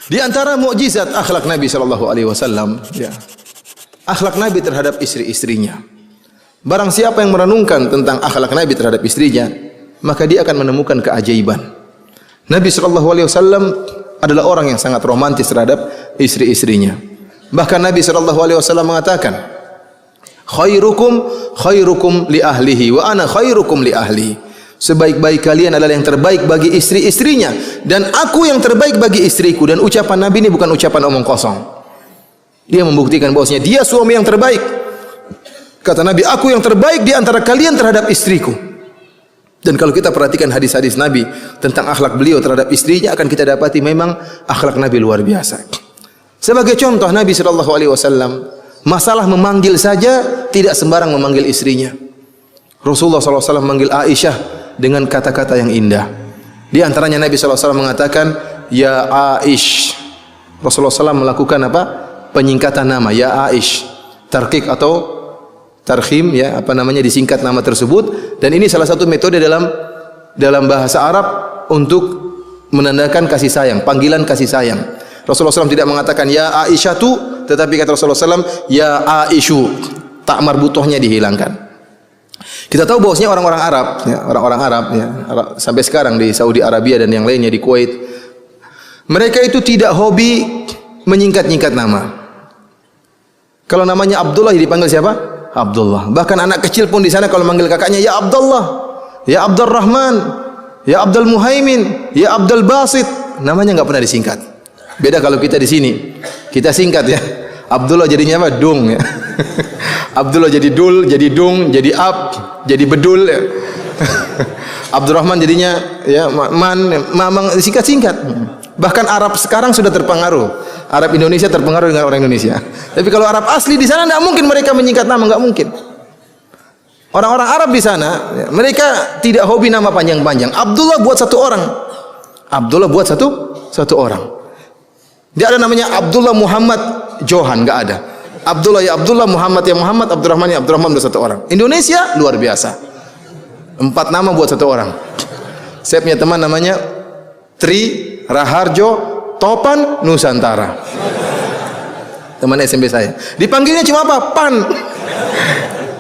Di antara mukjizat akhlak Nabi sallallahu alaihi wasallam, ya, akhlak Nabi terhadap istri-istrinya. Barang siapa yang merenungkan tentang akhlak Nabi terhadap istrinya, maka dia akan menemukan keajaiban. Nabi sallallahu alaihi wasallam adalah orang yang sangat romantis terhadap istri-istrinya. Bahkan Nabi sallallahu alaihi wasallam mengatakan, khairukum li ahlihi wa ana khairukum li ahli. Sebaik-baik kalian adalah yang terbaik bagi istri-istrinya dan aku yang terbaik bagi istriku. Dan ucapan Nabi ini bukan ucapan omong kosong. Dia membuktikan bahwasanya dia suami yang terbaik. Kata Nabi, aku yang terbaik di antara kalian terhadap istriku. Dan kalau kita perhatikan hadis-hadis Nabi tentang akhlak beliau terhadap istrinya, akan kita dapati memang akhlak Nabi luar biasa. Sebagai contoh, Nabi sallallahu alaihi wasallam masalah memanggil saja tidak sembarang memanggil istrinya. Rasulullah sallallahu alaihi wasallam memanggil Aisyah dengan kata-kata yang indah. Di antaranya Nabi sallallahu alaihi wasallam mengatakan, ya Aish. Rasulullah SAW melakukan apa? Penyingkatan nama, ya Aish. Tarqiq atau tarkhim, ya, apa namanya, disingkat nama tersebut. Dan ini salah satu metode dalam bahasa Arab untuk menandakan kasih sayang, panggilan kasih sayang. Rasulullah SAW tidak mengatakan ya Aisyatu, tetapi kata Rasulullah SAW ya Aisyu. Tak marbutohnya dihilangkan. Kita tahu bahwasanya orang-orang Arab, ya, sampai sekarang di Saudi Arabia dan yang lainnya di Kuwait, mereka itu tidak hobi menyingkat-nyingkat nama. Kalau namanya Abdullah dipanggil siapa? Abdullah. Bahkan anak kecil pun di sana kalau manggil kakaknya ya Abdullah, ya Abdul Rahman, ya Abdul Muhaimin, ya Abdul Basit, namanya enggak pernah disingkat. Beda kalau kita di sini, kita singkat ya. Abdullah jadinya apa? Dung ya. Abdullah jadi Dul, jadi Dung, jadi Ab, jadi Bedul ya. Abdurrahman jadinya ya Mamang, singkat-singkat. Bahkan Arab sekarang sudah terpengaruh. Arab Indonesia terpengaruh dengan orang Indonesia. Tapi kalau Arab asli di sana tidak mungkin mereka menyingkat nama, enggak mungkin. Orang-orang Arab di sana, ya, mereka tidak hobi nama panjang-panjang. Abdullah buat satu orang. Abdullah buat satu orang. Dia ada namanya Abdullah Muhammad Johan, enggak ada. Abdullah ya Abdullah, Muhammad ya Muhammad, Abdurrahman ya Abdurrahman, buat satu orang. Indonesia luar biasa. 4 nama buat satu orang. Saya punya teman namanya Tri Raharjo Topan Nusantara. Teman SMP saya. Dipanggilnya cuma apa? Pan.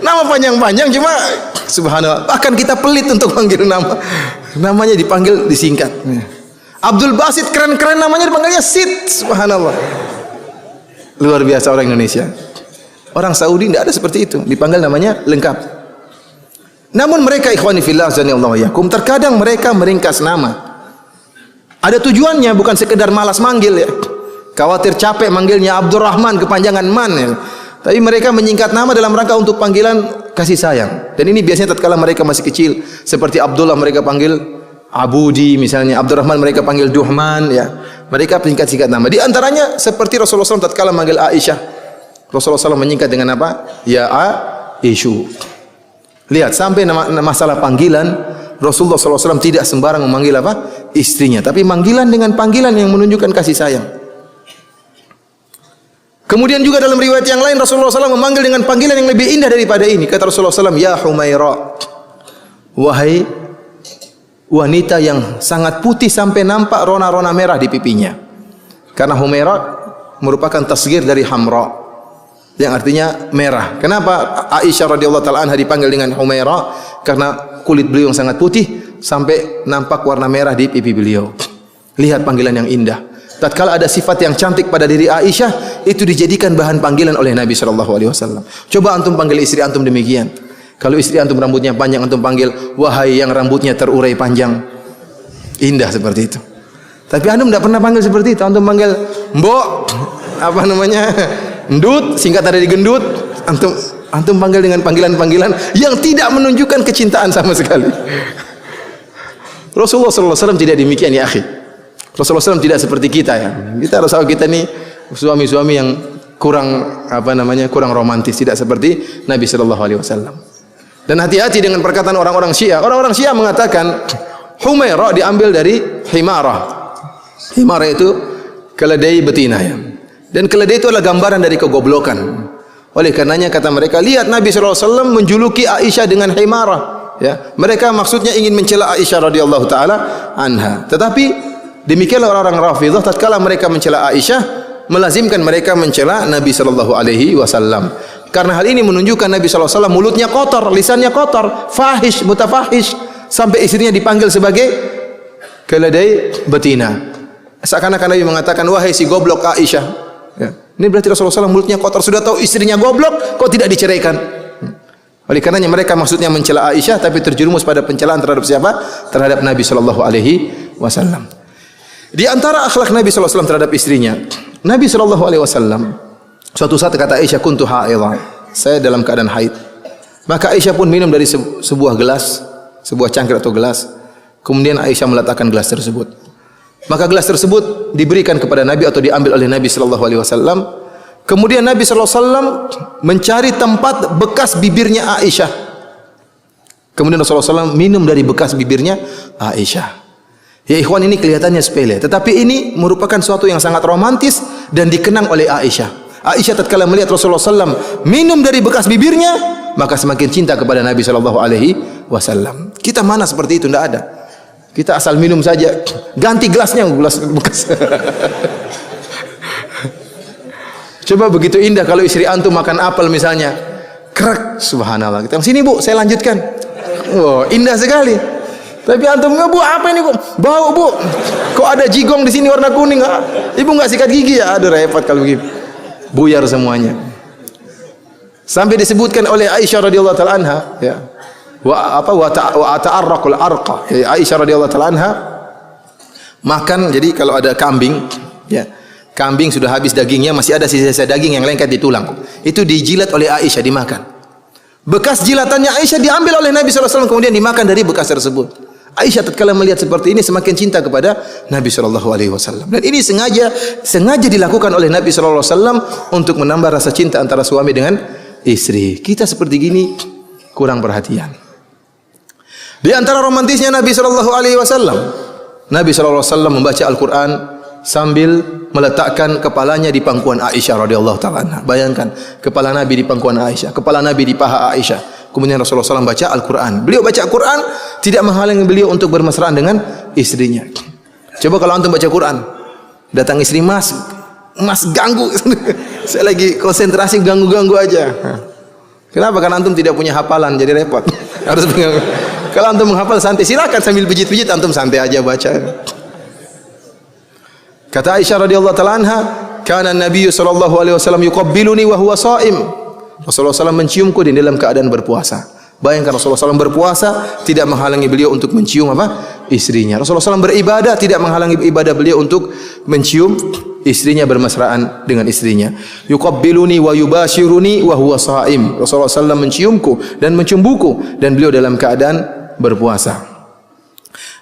Nama panjang-panjang cuma subhanallah. Bahkan kita pelit untuk panggil nama. Namanya dipanggil disingkat. Abdul Basit keren-keren namanya dipanggilnya Sid. Subhanallah. Luar biasa orang Indonesia. Orang Saudi tidak ada seperti itu. Dipanggil namanya lengkap. Namun mereka ikhwani fillah azanillahu yakum, terkadang mereka meringkas nama. Ada tujuannya, bukan sekedar malas manggil ya. Khawatir capek manggilnya Abdurrahman kepanjangan Man ya. Tapi mereka menyingkat nama dalam rangka untuk panggilan kasih sayang. Dan ini biasanya tatkala mereka masih kecil, seperti Abdullah mereka panggil Abudi misalnya, Abdurrahman mereka panggil Duhman ya. Mereka singkat-singkat nama. Di antaranya seperti Rasulullah SAW tatkala manggil Aisyah. Rasulullah SAW menyingkat dengan apa? Ya Aisyu. Lihat, sampai masalah panggilan, Rasulullah SAW tidak sembarang memanggil apa? Istrinya, tapi panggilan dengan panggilan yang menunjukkan kasih sayang. Kemudian juga dalam riwayat yang lain Rasulullah SAW memanggil dengan panggilan yang lebih indah daripada ini. Kata Rasulullah SAW, ya Humaira, wahai wanita yang sangat putih sampai nampak rona-rona merah di pipinya. Karena Humaira merupakan tasghir dari Hamra, yang artinya merah. Kenapa Aisyah radhiyallahu taala anha dipanggil dengan Humaira? Karena kulit beliau yang sangat putih sampai nampak warna merah di pipi beliau. Lihat panggilan yang indah. Tatkala ada sifat yang cantik pada diri Aisyah, itu dijadikan bahan panggilan oleh Nabi sallallahu alaihi wasallam. Coba antum panggil istri antum demikian. Kalau istri antum rambutnya panjang, antum panggil wahai yang rambutnya terurai panjang. Indah seperti itu. Tapi antum tidak pernah panggil seperti itu. Antum panggil mbok, apa namanya, ndut, singkat dari gendut. Antum panggil dengan panggilan-panggilan yang tidak menunjukkan kecintaan sama sekali. Rasulullah SAW tidak demikian ya akhi. Rasulullah SAW tidak seperti kita ya. Kita Rasulullah kita ni suami-suami yang kurang romantis, tidak seperti Nabi SAW. Dan hati-hati dengan perkataan orang-orang Syiah. Orang-orang Syiah mengatakan Humaira diambil dari Himarah. Himarah itu keledai betina ya. Dan keledai itu adalah gambaran dari kegoblokan. Oleh karenanya kata mereka, lihat Nabi SAW menjuluki Aisyah dengan Himarah. Ya, mereka maksudnya ingin mencela Aisyah radhiyallahu taala anha. Tetapi Demikianlah orang-orang Rafidhah tatkala mereka mencela Aisyah, melazimkan mereka mencela Nabi sallallahu alaihi wasallam. Karena hal ini menunjukkan Nabi sallallahu alaihi wasallam mulutnya kotor, lisannya kotor, fahish, mutafahish, sampai istrinya dipanggil sebagai keledai betina. Seakan-akan Nabi mengatakan, wahai si goblok Aisyah. Ya. Ini berarti Rasulullah SAW mulutnya kotor, sudah tahu istrinya goblok, kok tidak diceraikan? Oleh karenanya mereka maksudnya mencela Aisyah, tapi terjerumus pada pencelaan terhadap siapa? Terhadap Nabi sallallahu alaihi wasallam. Di antara akhlak Nabi sallallahu alaihi wasallam terhadap istrinya, Nabi sallallahu alaihi wasallam suatu saat kata Aisyah, kuntu haidha, saya dalam keadaan haid. Maka Aisyah pun minum dari sebuah gelas, sebuah cangkir atau gelas. Kemudian Aisyah meletakkan gelas tersebut. Maka gelas tersebut diberikan kepada Nabi atau diambil oleh Nabi sallallahu alaihi wasallam. Kemudian Nabi sallallahu alaihi wasallam mencari tempat bekas bibirnya Aisyah. Kemudian Rasulullah SAW minum dari bekas bibirnya Aisyah. Ya ikhwan, ini kelihatannya sepele, tetapi ini merupakan suatu yang sangat romantis dan dikenang oleh Aisyah. Aisyah tatkala melihat Rasulullah SAW minum dari bekas bibirnya, maka semakin cinta kepada Nabi sallallahu alaihi wasallam. Kita mana seperti itu? Tidak ada. Kita asal minum saja, ganti gelasnya, gelas bekas. Coba begitu indah kalau istri antum makan apel misalnya, krek, subhanallah. Kita sini bu, saya lanjutkan. Wow, indah sekali. Tapi antum, bu apa ini kok bau bu? Kok ada jigong di sini warna kuning? Ibu nggak sikat gigi ya? Aduh repot kalau begitu. Buyar semuanya. Sampai disebutkan oleh Aisyah radhiyallahu taala anha, ya. Wa ta'arraqul arqa. Aisyah radhiyallahu taala anha makan, jadi kalau ada kambing, ya. Kambing sudah habis dagingnya, masih ada sisa-sisa daging yang lengket di tulang. Itu dijilat oleh Aisyah, dimakan. Bekas jilatannya Aisyah diambil oleh Nabi sallallahu alaihi wasallam kemudian dimakan dari bekas tersebut. Aisyah tatkala melihat seperti ini semakin cinta kepada Nabi sallallahu alaihi wasallam. Dan ini sengaja dilakukan oleh Nabi sallallahu alaihi wasallam untuk menambah rasa cinta antara suami dengan istri. Kita seperti gini kurang perhatian. Di antara romantisnya Nabi sallallahu alaihi wasallam, Nabi sallallahu alaihi wasallam membaca Al-Qur'an sambil meletakkan kepalanya di pangkuan Aisyah radhiyallahu taala anha. Bayangkan, kepala Nabi di pangkuan Aisyah, kepala Nabi di paha Aisyah. Kemudian Rasulullah SAW baca Al-Quran. Beliau baca Al-Quran tidak menghalangi beliau untuk bermesraan dengan istrinya. Coba kalau antum baca Quran, datang istri, mas ganggu. Saya lagi konsentrasi, ganggu aja. Kenapa? Karena antum tidak punya hafalan, jadi repot. Harus mengganggu. Kalau antum menghafal santai, silakan sambil pijit-pijit, antum santai aja baca. Kata Aisyah radhiyallahu taala anha, kana Nabi sallallahu alaihi wasallam yuqabbiluni wa huwa shaim. Rasulullah SAW menciumku di dalam keadaan berpuasa. Bayangkan Rasulullah SAW berpuasa tidak menghalangi beliau untuk mencium istrinya. Rasulullah SAW beribadah tidak menghalangi ibadah beliau untuk mencium istrinya, bermesraan dengan istrinya. Yuqabbiluni wa yubashiruni wa huwa shaim. Rasulullah SAW menciumku dan mencumbuku dan beliau dalam keadaan berpuasa.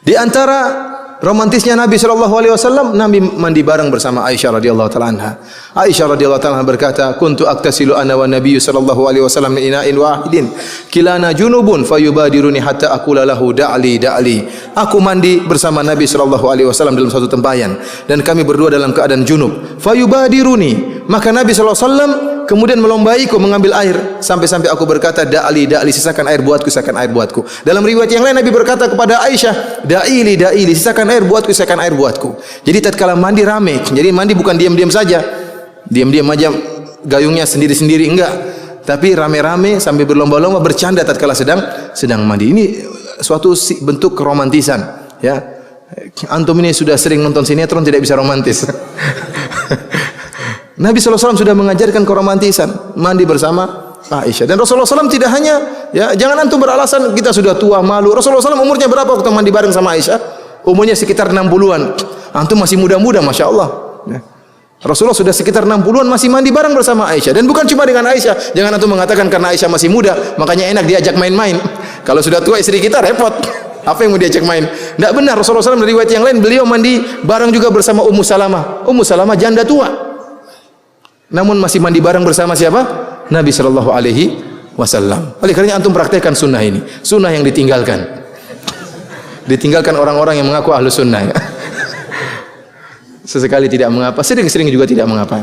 Di antara romantisnya Nabi sallallahu alaihi wasallam, Nabi mandi bareng bersama Aisyah radhiyallahu taala anha. Aisyah radhiyallahu taala berkata, "Kuntu aktasilu ana wa Nabi sallallahu alaihi wasallam min ina'in wahidin. Kilana junubun fayubadiruni hatta aqula lahu da'li da'li." Aku mandi bersama Nabi sallallahu alaihi wasallam dalam satu tempayan dan kami berdua dalam keadaan junub. Fayubadiruni, maka Nabi sallallahu alaihi wasallam kemudian melombaiku mengambil air sampai-sampai aku berkata, da'li da'li, sisakan air buatku, sisakan air buatku. Dalam riwayat yang lain Nabi berkata kepada Aisyah, da'ili da'ili, sisakan air buatku, sisakan air buatku. Jadi tatkala mandi rame. Jadi mandi bukan diam-diam saja. Diam-diam aja gayungnya sendiri-sendiri, enggak. Tapi rame-rame sambil berlomba-lomba bercanda tatkala sedang mandi. Ini suatu bentuk keromantisan, ya. Antum ini sudah sering nonton sinetron tidak bisa romantis. Nabi SAW sudah mengajarkan keromantisan, mandi bersama Aisyah. Dan Rasulullah SAW tidak hanya, ya, jangan antum beralasan kita sudah tua malu. Rasulullah SAW umurnya berapa waktu mandi bareng sama Aisyah? Umurnya sekitar 60-an. Antum masih muda-muda, masya Allah. Ya. Rasulullah sudah sekitar 60-an masih mandi bareng bersama Aisyah. Dan bukan cuma dengan Aisyah. Jangan antum mengatakan karena Aisyah masih muda, makanya enak diajak main-main. Kalau sudah tua istri kita repot. Apa yang mau diajak main? Tidak benar. Rasulullah SAW dari riwayat yang lain beliau mandi bareng juga bersama Ummu Salamah. Ummu Salamah janda tua, namun masih mandi bareng bersama siapa? Nabi sallallahu alaihi wasallam. Oleh karenanya antum praktekkan sunnah ini. Sunnah yang ditinggalkan. Ditinggalkan orang-orang yang mengaku ahlu sunnah. Sesekali tidak mengapa, sering-sering juga tidak mengapa.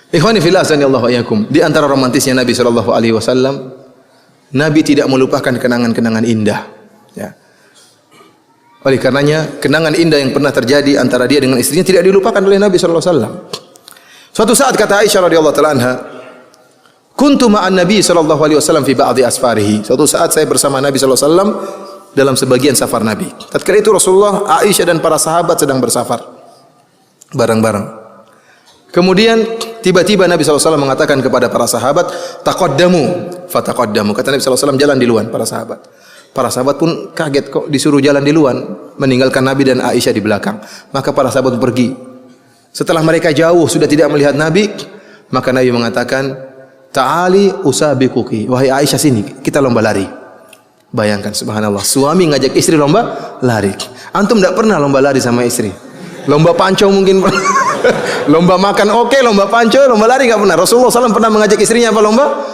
Ikhwani fillah sanallahu iyyakum. Di antara romantisnya Nabi sallallahu alaihi wasallam, Nabi tidak melupakan kenangan-kenangan indah. Ya. Oleh karenanya kenangan indah yang pernah terjadi antara dia dengan istrinya tidak dilupakan oleh Nabi sallallahu alaihi wasallam. Suatu saat kata Aisyah radhiyallahu taala anha, "Kuntu ma'an Nabi sallallahu alaihi wasallam fi ba'dhi asfarihi." Suatu saat saya bersama Nabi sallallahu alaihi wasallam dalam sebagian safar Nabi. Tatkala itu Rasulullah, Aisyah dan para sahabat sedang bersafar bareng-bareng. Kemudian tiba-tiba Nabi SAW mengatakan kepada para sahabat, "Taqaddamu." Fataqaddamu. Kata Nabi SAW, jalan di luar para sahabat. Para sahabat pun kaget, kok disuruh jalan di luar, meninggalkan Nabi dan Aisyah di belakang. Maka para sahabat pergi. Setelah mereka jauh sudah tidak melihat Nabi, maka Nabi mengatakan, "Ta'ali usabikuki." Wahai Aisyah, sini kita lomba lari. Bayangkan, subhanallah, suami ngajak istri lomba lari. Antum tidak pernah lomba lari sama istri. Lomba panco mungkin pernah. Lomba makan oke, lomba panco, lomba lari enggak pernah. Rasulullah SAW pernah mengajak istrinya apa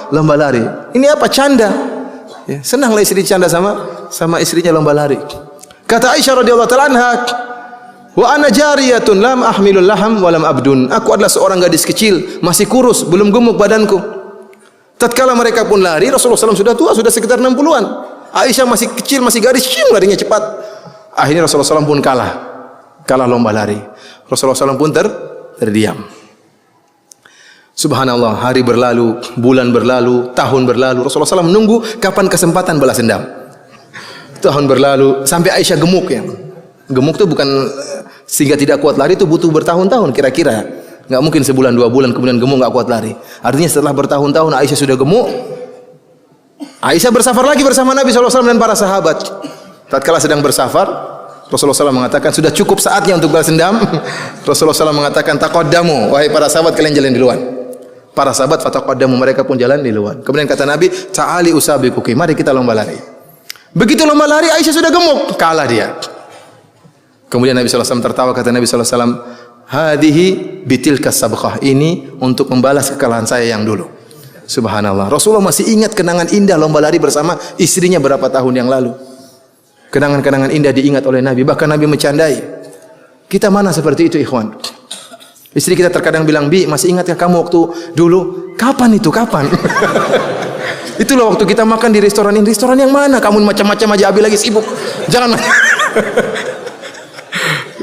lomba lari. Ini apa? Canda. Ya, senanglah istri canda sama istrinya lomba lari. Kata Aisyah radhiyallahu taala anha, "Wa ana jariyatun lam ahmilul laham wa lam abdun." Aku adalah seorang gadis kecil, masih kurus, belum gemuk badanku. Tatkala mereka pun lari, Rasulullah SAW sudah tua, sudah sekitar 60-an. Aisyah masih kecil, masih gadis, larinya cepat. Akhirnya Rasulullah SAW pun kalah lomba lari. Rasulullah SAW pun terdiam. Subhanallah, hari berlalu, bulan berlalu, tahun berlalu. Rasulullah SAW menunggu kapan kesempatan balas dendam. Tahun berlalu, sampai Aisyah gemuk ya. Gemuk itu bukan sehingga tidak kuat lari, itu butuh bertahun-tahun kira-kira. Enggak mungkin sebulan 2 bulan kemudian gemuk enggak kuat lari. Artinya setelah bertahun-tahun Aisyah sudah gemuk. Aisyah bersafar lagi bersama Nabi SAW dan para sahabat. Tatkala sedang bersafar, Rasulullah SAW mengatakan sudah cukup saatnya untuk balas dendam. Rasulullah SAW mengatakan, "Taqaddamu." Wahai para sahabat, kalian jalan di luar. Para sahabat fataqaddamu, mereka pun jalan di luar. Kemudian kata Nabi, "Ta'ali usabikuki." Mari kita lomba lari. Begitu lomba lari, Aisyah sudah gemuk, kalah dia. Kemudian Nabi SAW tertawa, kata Nabi SAW, "Hadihi bitilka sabqah." Ini untuk membalas kekalahan saya yang dulu. Subhanallah. Rasulullah masih ingat kenangan indah lomba lari bersama istrinya berapa tahun yang lalu. Kenangan-kenangan indah diingat oleh Nabi. Bahkan Nabi mencandai. Kita mana seperti itu, ikhwan? Istri kita terkadang bilang, "Bi, masih ingatkah kamu waktu dulu?" Kapan itu? Kapan? Itulah waktu kita makan di restoran ini. Restoran yang mana? Kamu macam-macam aja, Abi lagi sibuk. Jangan.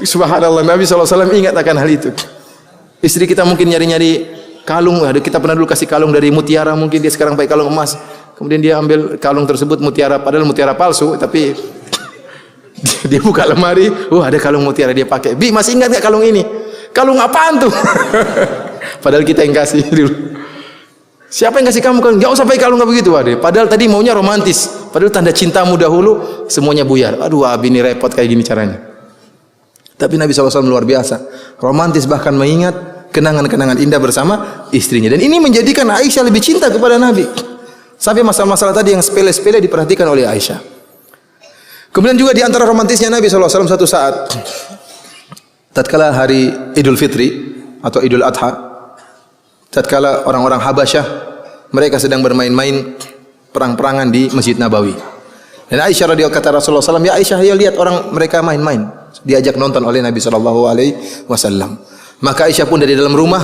Subhanallah, Nabi SAW ingat akan hal itu. Istri kita mungkin nyari-nyari kalung. Kita pernah dulu kasih kalung dari mutiara, mungkin dia sekarang pakai kalung emas. Kemudian dia ambil kalung tersebut mutiara, padahal mutiara palsu, tapi dia buka lemari, ada kalung mutiara dia pakai. "Bi, masih ingat enggak kalung ini?" "Kalung apaan tuh?" Padahal kita yang kasih dulu. "Siapa yang kasih kamu kalung?" "Enggak usah pakai kalung enggak begitu." Padahal tadi maunya romantis. Padahal tanda cintamu dahulu semuanya buyar. Aduh, Abi ini repot kayak gini caranya. Tapi Nabi SAW luar biasa. Romantis, bahkan mengingat kenangan-kenangan indah bersama istrinya. Dan ini menjadikan Aisyah lebih cinta kepada Nabi. Sampai masalah-masalah tadi yang sepele-sepele diperhatikan oleh Aisyah. Kemudian juga di antara romantisnya Nabi SAW satu saat, tatkala hari Idul Fitri atau Idul Adha, tatkala orang-orang Habasyah mereka sedang bermain-main perang-perangan di Masjid Nabawi. Dan Aisyah radhiyallahu kata Rasulullah SAW, "Ya Aisyah, ya lihat orang mereka main-main." Diajak nonton oleh Nabi SAW. Maka Aisyah pun dari dalam rumah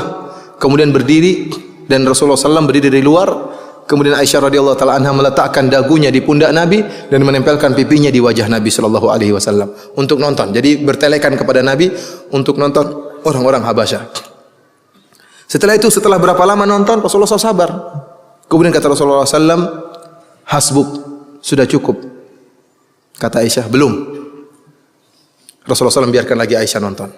kemudian berdiri dan Rasulullah SAW berdiri dari luar. Kemudian Aisyah radhiyallahu taala anha meletakkan dagunya di pundak Nabi dan menempelkan pipinya di wajah Nabi sallallahu alaihi wasallam untuk nonton. Jadi bertelekan kepada Nabi untuk nonton orang-orang Habasyah. Setelah itu, setelah berapa lama nonton, Rasulullah SAW sabar. Kemudian kata Rasulullah SAW, "Hasbuk, sudah cukup." Kata Aisyah, "Belum." Rasulullah SAW biarkan lagi Aisyah nonton.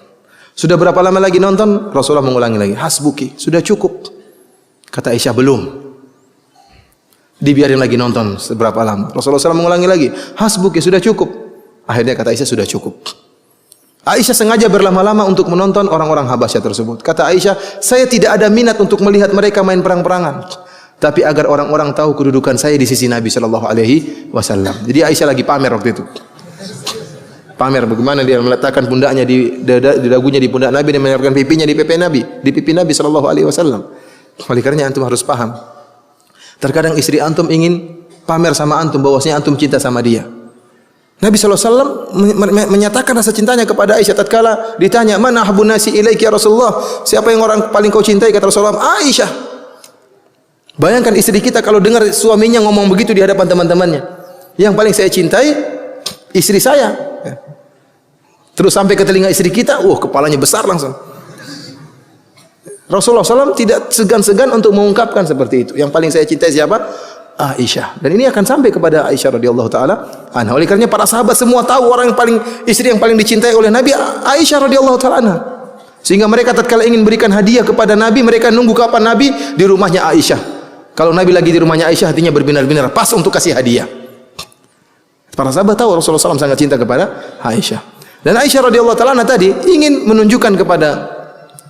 Sudah berapa lama lagi nonton? Rasulullah mengulangi lagi, "Hasbuki, sudah cukup." Kata Aisyah, "Belum." Dibiarin lagi nonton seberapa lama. Rasulullah SAW mengulangi lagi, "Hasbuki, sudah cukup." Akhirnya kata Aisyah, "Sudah cukup." Aisyah sengaja berlama-lama untuk menonton orang-orang Habasyah tersebut. Kata Aisyah, "Saya tidak ada minat untuk melihat mereka main perang-perangan, tapi agar orang-orang tahu kedudukan saya di sisi Nabi sallallahu alaihi wasallam." Jadi Aisyah lagi pamer waktu itu. Pamer bagaimana dia meletakkan pundaknya di dagunya di pundak Nabi dan menempelkan pipinya di pipi Nabi sallallahu alaihi wasallam. Oleh karenanya antum harus paham. Terkadang istri antum ingin pamer sama antum bahwasanya antum cinta sama dia. Nabi SAW menyatakan rasa cintanya kepada Aisyah tatkala ditanya, "Man ahabbun nasi ilaiki ya Rasulullah?" Siapa yang orang paling kau cintai? Kata Rasulullah, "Aisyah." Bayangkan istri kita kalau dengar suaminya ngomong begitu di hadapan teman-temannya. Yang paling saya cintai istri saya. Terus sampai ke telinga istri kita, kepalanya besar langsung. Rasulullah SAW tidak segan-segan untuk mengungkapkan seperti itu. Yang paling saya cintai siapa? Aisyah. Dan ini akan sampai kepada Aisyah radhiyallahu taala anha. Oleh karenanya para sahabat semua tahu istri yang paling dicintai oleh Nabi Aisyah radhiyallahu taala anha. Sehingga mereka tatkala ingin berikan hadiah kepada Nabi, mereka nunggu kapan Nabi di rumahnya Aisyah. Kalau Nabi lagi di rumahnya Aisyah, hatinya berbinar-binar, pas untuk kasih hadiah. Para sahabat tahu Rasulullah SAW sangat cinta kepada Aisyah. Dan Aisyah radhiyallahu taala anha tadi ingin menunjukkan kepada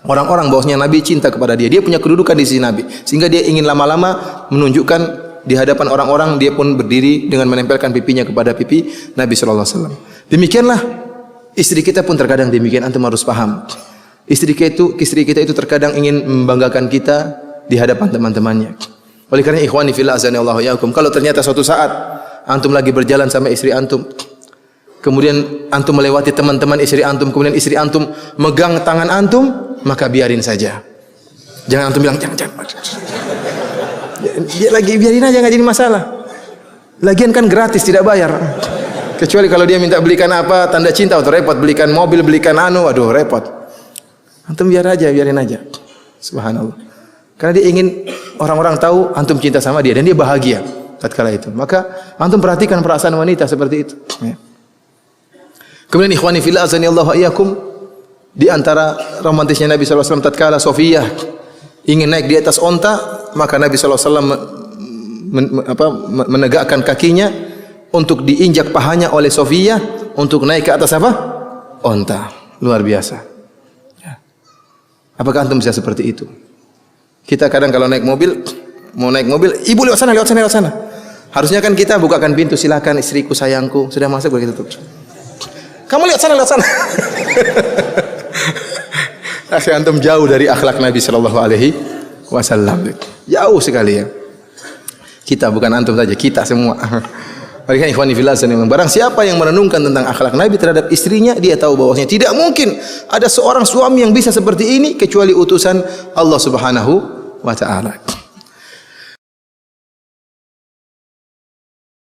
orang-orang bahwasanya Nabi cinta kepada dia. Dia punya kedudukan di sisi Nabi. Sehingga dia ingin lama-lama menunjukkan di hadapan orang-orang, dia pun berdiri dengan menempelkan pipinya kepada pipi Nabi sallallahu alaihi wasallam. Demikianlah istri kita pun terkadang demikian, antum harus paham. Istri kita itu terkadang ingin membanggakan kita di hadapan teman-temannya. Oleh karena ikhwani fillah azanillahu iyyakum, kalau ternyata suatu saat antum lagi berjalan sama istri antum, kemudian antum melewati teman-teman istri antum, kemudian istri antum megang tangan antum, maka biarin saja. Jangan antum bilang jangan. Dia lagi biarin aja, enggak jadi masalah. Lagian kan gratis, tidak bayar. Kecuali kalau dia minta belikan apa, tanda cinta atau repot, belikan mobil, belikan repot. Antum biarin aja. Subhanallah. Karena dia ingin orang-orang tahu antum cinta sama dia dan dia bahagia tatkala itu. Maka antum perhatikan perasaan wanita seperti itu. Ya. Kemudian ikhwani fillah azanillahu iyyakum, di antara romantisnya Nabi sallallahu alaihi wasallam tatkala Safiyah ingin naik di atas onta, maka Nabi sallallahu alaihi wasallam menegakkan kakinya untuk diinjak pahanya oleh Safiyah untuk naik ke atas apa? Onta. Luar biasa. Ya. Apakah antum bisa seperti itu? Kita kadang kalau mau naik mobil, ibu lewat sana. Harusnya kan kita bukakan pintu, silakan istriku sayangku, sudah masuk begitu tuh. Kamu lewat sana. Akhirnya antum jauh dari akhlak Nabi sallallahu alaihi wasallam. Jauh sekali ya. Kita bukan antum saja, kita semua. Mereka ikhwani fillah, barang siapa yang merenungkan tentang akhlak Nabi terhadap istrinya, dia tahu bahwasanya tidak mungkin ada seorang suami yang bisa seperti ini kecuali utusan Allah Subhanahu wa taala.